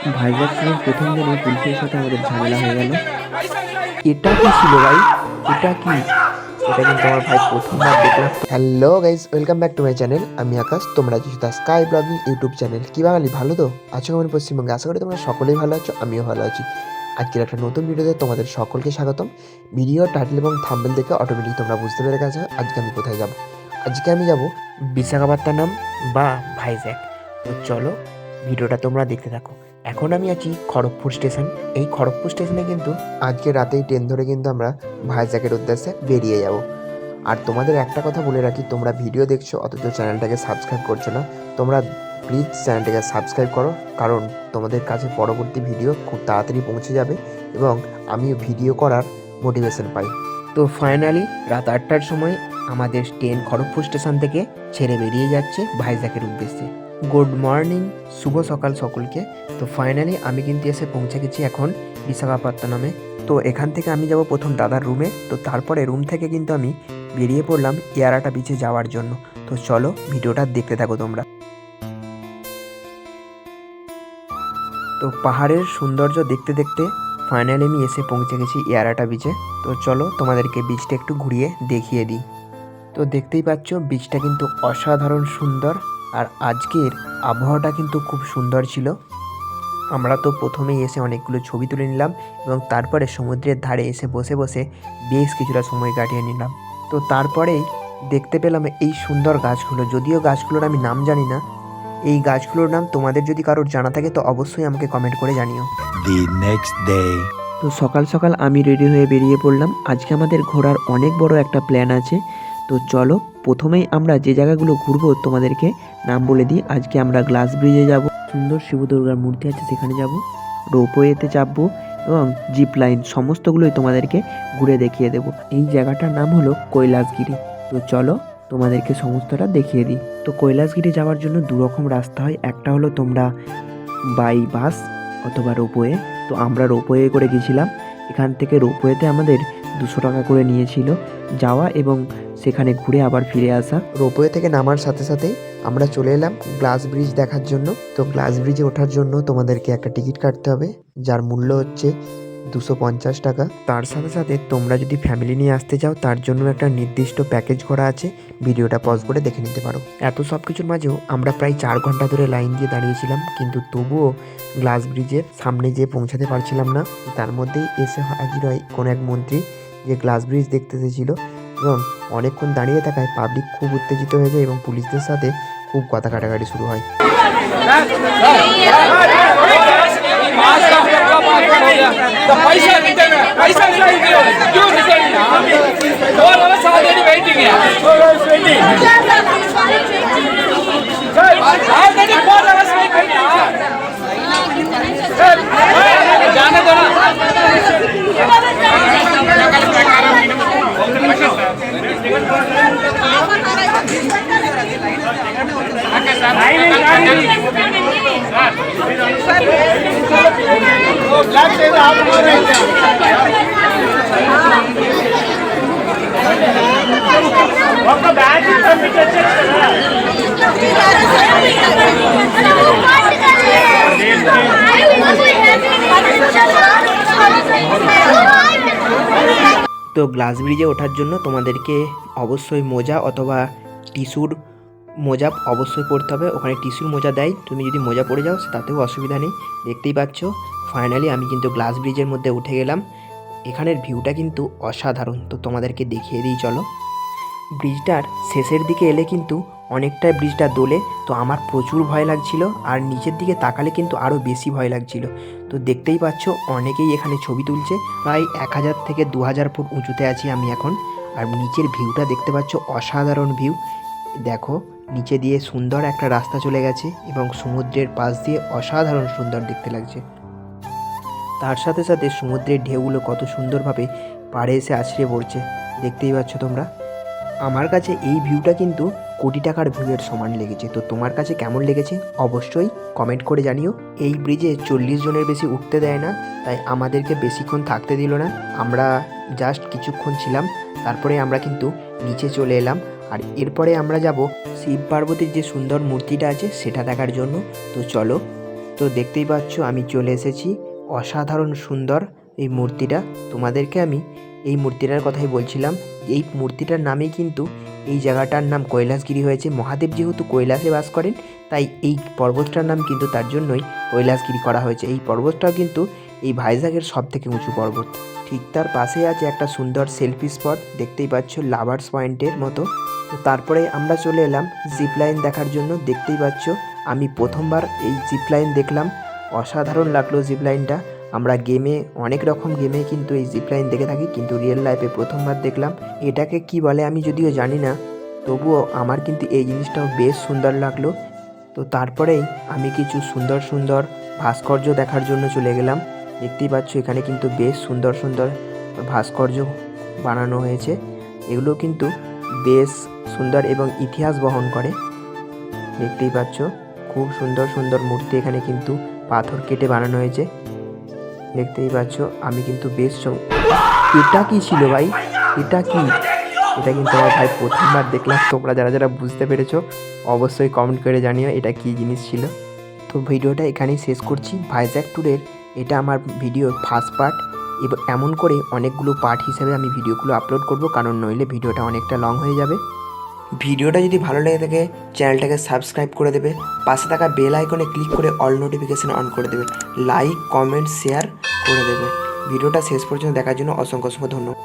ভাইজ্যাক ট্রেনের প্রথম দিনে পুলিশের সাথে আমাদের ঝামেলা হয়ে গেল। এটা কি ছিল ভাই? এটা কি? এটা কিন্তু আমার ভাই প্রথমবার দেখলাম। Hello guys, welcome back to my channel. আমি আকাশ, তোমরা আছো the sky blogging YouTube channel. কি বাঙালি, ভালো তো আছো? আমি পশ্চিমবঙ্গে, আশা করি তোমরা সকলেই ভালো আছো, আমিও ভালো আছি। আজকের একটা নতুন ভিডিওতে তোমাদের সকলকে স্বাগতম। ভিডিও টাইটেল এবং থাম্বনেল দেখে অটোমেটিক তোমরা বুঝতে পেরে গেছো আজকে আমি কোথায় যাব। আজকে আমি যাব বিশাখাপত্তনম বা ভাইজ্যাক। তো চলো ভিডিওটা তোমরা দেখতে থাকো। এখন আমি আছি খড়গপুর স্টেশন। এই খড়গপুর স্টেশনে কিন্তু আজকে রাতেই ট্রেন ধরে কিন্তু আমরা ভাইজ্যাকের উদ্দেশ্যে বেরিয়ে যাব। আর তোমাদের একটা কথা বলে রাখি, তোমরা ভিডিও দেখছো অথচ চ্যানেলটাকে সাবস্ক্রাইব করছো না। তোমরা প্লিজ চ্যানেলটাকে সাবস্ক্রাইব করো, কারণ তোমাদের কাছে পরবর্তী ভিডিও খুব তাড়াতাড়ি পৌঁছে যাবে এবং আমিও ভিডিও করার মোটিভেশন পাই। তো ফাইনালি রাত 8টার সময় আমাদের ট্রেন খড়গপুর স্টেশন থেকে ছেড়ে বেরিয়ে যাচ্ছে ভাইজ্যাকের উদ্দেশ্যে। গুড মর্নিং, শুভ সকাল সকলকে। তো ফাইনালি আমি কিন্তু এসে পৌঁছে গেছি এখন বিশাখাপত্তনমে। তো এখান থেকে আমি যাব প্রথম দাদার রুমে। তো তারপরে রুম থেকে কিন্তু আমি বেরিয়ে পড়লাম ইয়ারাটা বিচে যাওয়ার জন্য। তো চলো ভিডিওটা দেখতে থাকো তোমরা। তো পাহাড়ের সৌন্দর্য দেখতে দেখতে ফাইনালি আমি এসে পৌঁছে গেছি ইয়ারাটা বিচে। তো চলো তোমাদেরকে বিচটা একটু ঘুরিয়ে দেখিয়ে দিই। তো দেখতেই পাচ্ছ বিচটা কিন্তু অসাধারণ সুন্দর, আর আজকের আবহাওয়াটা কিন্তু খুব সুন্দর ছিল। আমরা তো প্রথমেই এসে অনেকগুলো ছবি তুলে নিলাম এবং তারপরে সমুদ্রের ধারে এসে বসে বসে বেশ কিছুটা সময় কাটিয়ে নিলাম। তো তারপরেই দেখতে পেলাম এই সুন্দর গাছগুলো। যদিও গাছগুলোর আমি নাম জানি না, এই গাছগুলোর নাম তোমাদের যদি কারোর জানা থাকে তো অবশ্যই আমাকে কমেন্ট করে জানিও। The next day. তো সকাল সকাল আমি রেডি হয়ে বেরিয়ে পড়লাম। আজকে আমাদের ঘোরার অনেক বড় একটা প্ল্যান আছে। তো চলো প্রথমেই আমরা যে জায়গাগুলো ঘুরবো তোমাদেরকে নাম বলে দিই। আজকে আমরা গ্লাস ব্রিজে যাব, সুন্দর শিব দুর্গার মূর্তি আছে সেখানে যাব, রোপওয়েতে চাপবো এবং জিপ লাইন, সমস্তগুলোই তোমাদেরকে ঘুরে দেখিয়ে দেব। এই জায়গাটার নাম হলো কৈলাসগিরি। তো চলো তোমাদেরকে সমস্তটা দেখিয়ে দিই। তো কৈলাসগিরি যাওয়ার জন্য দুরকম রাস্তা হয়। একটা হলো তোমরা বাই বাস অথবা রোপওয়ে। তো আমরা রোপওয়ে করে গেছিলাম। এখান থেকে রোপওয়েতে আমাদের 200 টাকা করে নিয়েছিল যাওয়া এবং সেখানে ঘুরে আবার ফিরে আসা। রোপওয়ে থেকে নামার সাথে সাথেই আমরা চলে এলাম গ্লাস ব্রিজ দেখার জন্য। তো গ্লাস ব্রিজে ওঠার জন্য তোমাদেরকে একটা টিকিট কাটতে হবে, যার মূল্য হচ্ছে 250 টাকা। তার সাথে সাথে তোমরা যদি ফ্যামিলি নিয়ে আসতে চাও তার জন্য একটা নির্দিষ্ট প্যাকেজ করা আছে, ভিডিওটা পজ করে দেখে নিতে পারো। এত সব কিছুর মাঝেও আমরা প্রায় 4 ঘন্টা ধরে লাইন দিয়ে দাঁড়িয়েছিলাম, কিন্তু তবুও গ্লাস ব্রিজের সামনে যেয়ে পৌঁছাতে পারছিলাম না। তার মধ্যেই এসে হাজির হয় কোনো এক মন্ত্রী, যে গ্লাস ব্রিজ দেখতে এসেছিল এবং অনেকক্ষণ দাঁড়িয়ে থাকায় পাবলিক খুব উত্তেজিত হয়ে যায় এবং পুলিশদের সাথে খুব কথা কাটাকাটি শুরু হয়। तो पैसा रिटर्न पैसा क्यों रिटर्न और वाला ऑलरेडी वेटिंग है ऑलरेडी 4 आवर्स वेटिंग है जाने दो ना তো গ্লাস ব্রিজে ওঠার জন্য তোমাদেরকে অবশ্যই মোজা অথবা টিস্যুর মোজা অবশ্যই পরতে হবে। ওখানে টিস্যুর মোজা দেয়, তুমি যদি মোজা পরে যাও তাতেও অসুবিধা নেই। দেখতেই পাচ্ছ ফাইনালি আমি কিন্তু গ্লাস ব্রিজের মধ্যে উঠে গেলাম। এখানের ভিউটা কিন্তু অসাধারণ। তো তোমাদেরকে দেখিয়ে দিই চলো। ব্রিজটার শেষের দিকে এলে কিন্তু অনেকটাই ব্রিজটা দোলে। তো আমার প্রচুর ভয় লাগছিল, আর নিচের দিকে তাকালে কিন্তু আরও বেশি ভয় লাগছিল। তো দেখতেই পাচ্ছ অনেকেই এখানে ছবি তুলছে। প্রায় 1000 থেকে 2000 ফুট উঁচুতে আছি আমি এখন, আর নিচের ভিউটা দেখতে পাচ্ছ অসাধারণ ভিউ। দেখো নিচে দিয়ে সুন্দর একটা রাস্তা চলে গেছে এবং সমুদ্রের পাশ দিয়ে অসাধারণ সুন্দর দেখতে লাগছে। তার সাথে সাথে সমুদ্রের ঢেউগুলো কত সুন্দরভাবে পাড়ে এসে আছড়ে পড়ছে, দেখতেই পাচ্ছ তোমরা। আমার কাছে এই ভিউটা কিন্তু কোটি টাকার ভিউয়ের সমান লেগেছে। তো তোমার কাছে কেমন লেগেছে অবশ্যই কমেন্ট করে জানিও। এই ব্রিজে 40 জনের বেশি উঠতে দেয় না, তাই আমাদেরকে বেশিক্ষণ থাকতে দিল না। আমরা জাস্ট কিছুক্ষণ ছিলাম, তারপরে আমরা কিন্তু নিচে চলে এলাম। আর এরপরে আমরা যাব শিব পার্বতীর যে সুন্দর মূর্তিটা আছে সেটা দেখার জন্য। তো চলো তো দেখতেই পাচ্ছ আমি চলে এসেছি, অসাধারণ সুন্দর এই মূর্তিটা। তোমাদেরকে আমি এই মূর্তিটার কথাই বলছিলাম। এই মূর্তিটার নামেই কিন্তু এই জায়গাটার নাম কৈলাসগিরি হয়েছে। মহাদেব যেহেতু কৈলাসে বাস করেন, তাই এই পর্বতটার নাম কিন্তু তার জন্যই কৈলাসগিরি করা হয়েছে। এই পর্বতটাও কিন্তু এই ভাইজ্যাগের সব থেকে উঁচু পর্বত। ঠিক তার পাশেই আছে একটা সুন্দর সেলফি স্পট, দেখতেই পাচ্ছ লাভার্স পয়েন্টের মতো। তো তারপরে আমরা চলে এলাম জিপ লাইন দেখার জন্য। দেখতেই পাচ্ছ আমি প্রথমবার এই জিপ লাইন দেখলাম, অসাধারণ লাগলো জিপ লাইনটা। আমরা গেমে, অনেক রকম গেমে কিন্তু এই জিপ লাইন দেখে থাকি, কিন্তু রিয়েল লাইফে প্রথমবার দেখলাম। এটাকে কি বলে আমি যদিও জানি না, তবুও আমার কিন্তু এই জিনিসটাও বেশ সুন্দর লাগলো। তো তারপরেই আমি কিছু সুন্দর সুন্দর ভাস্কর্য দেখার জন্য চলে গেলাম। দেখতেই পাচ্ছ এখানে কিন্তু বেশ সুন্দর সুন্দর ভাস্কর্য বানানো হয়েছে। এগুলো কিন্তু বেশ সুন্দর এবং ইতিহাস বহন করে। দেখতেই পাচ্ছ খুব সুন্দর সুন্দর মূর্তি এখানে কিন্তু পাথর কেটে বানানো হয়েছে। দেখতেই পাচ্ছ আমি কিন্তু বেশ এটা কি ছিল ভাই, এটা কি? এটা কিন্তু আমার ভাই প্রথমবার দেখলাম। তোমরা যারা যারা বুঝতে পেরেছো অবশ্যই কমেন্ট করে জানিও এটা কি জিনিস ছিল। তো ভিডিওটা এখানেই শেষ করছি। ভাইজ্যাগ ট্যুরের এটা আমার ভিডিওর ফার্স্ট পার্ট, এবং এমন করে অনেকগুলো পার্ট হিসেবে আমি ভিডিওগুলো আপলোড করব, কারণ নইলে ভিডিওটা অনেকটা লং হয়ে যাবে। ভিডিওটা যদি ভালো লেগে থাকে চ্যানেলটাকে সাবস্ক্রাইব করে দেবে, পাশে থাকা বেল আইকনে ক্লিক করে অল নোটিফিকেশান অন করে দেবে, লাইক কমেন্ট শেয়ার করে দেবে। ভিডিওটা শেষ পর্যন্ত দেখার জন্য অসংখ্য অসংখ্য ধন্যবাদ।